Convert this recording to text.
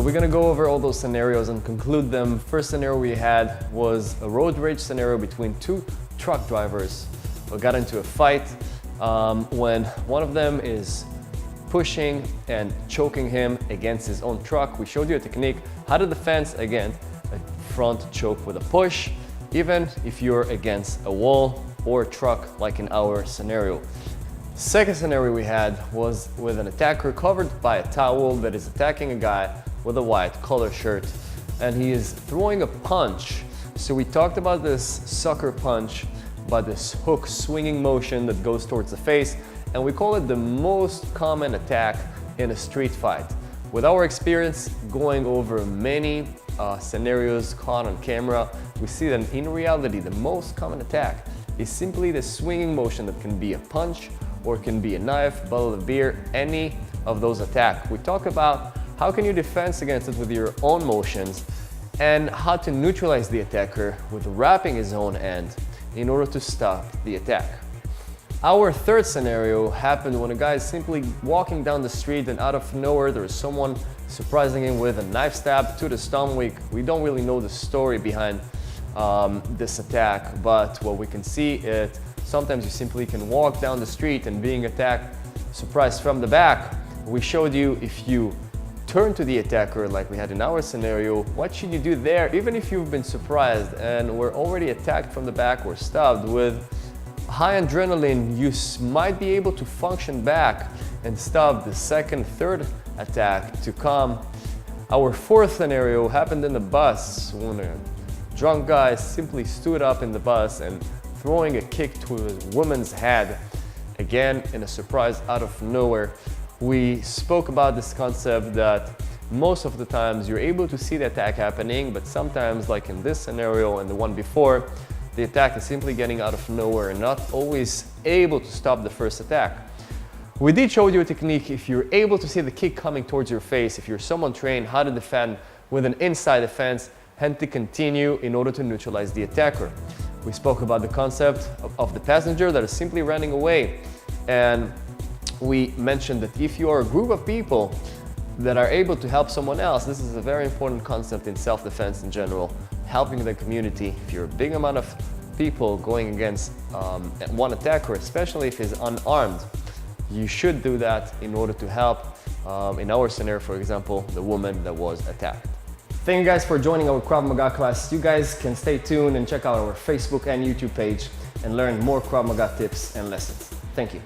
So we're gonna go over all those scenarios and conclude them. First scenario we had was a road rage scenario between two truck drivers who got into a fight when one of them is pushing and choking him against his own truck. We showed you a technique how to defend, again, a front choke with a push, even if you're against a wall or a truck like in our scenario. Second scenario we had was with an attacker covered by a towel that is attacking a guy with a white collar shirt, and he is throwing a punch. So we talked about this sucker punch, about this hook swinging motion that goes towards the face, and we call it the most common attack in a street fight. With our experience going over many scenarios caught on camera, we see that in reality the most common attack is simply the swinging motion that can be a punch or it can be a knife, bottle of beer, any of those attacks. We talk about how can you defend against it with your own motions and how to neutralize the attacker with wrapping his own end in order to stop the attack. Our third scenario happened when a guy is simply walking down the street and out of nowhere there is someone surprising him with a knife stab to the stomach. We don't really know the story behind this attack, but what we can see is sometimes you simply can walk down the street and being attacked, surprised from the back. We showed you if you turn to the attacker like we had in our scenario, what should you do there even if you've been surprised and were already attacked from the back or stabbed. With high adrenaline, you might be able to function back and stop the second, third attack to come. Our fourth scenario happened in the bus when a drunk guy simply stood up in the bus and throwing a kick to a woman's head, again in a surprise out of nowhere. We spoke about this concept that most of the times you're able to see the attack happening, but sometimes, like in this scenario and the one before, the attack is simply getting out of nowhere and not always able to stop the first attack. We did show you a technique if you're able to see the kick coming towards your face, if you're someone trained how to defend with an inside defense and to continue in order to neutralize the attacker. We spoke about the concept of the passenger that is simply running away, and we mentioned that if you are a group of people that are able to help someone else, this is a very important concept in self-defense in general, helping the community. If you're a big amount of people going against one attacker, especially if he's unarmed, you should do that in order to help, in our scenario, for example, the woman that was attacked. Thank you guys for joining our Krav Maga class. You guys can stay tuned and check out our Facebook and YouTube page and learn more Krav Maga tips and lessons. Thank you.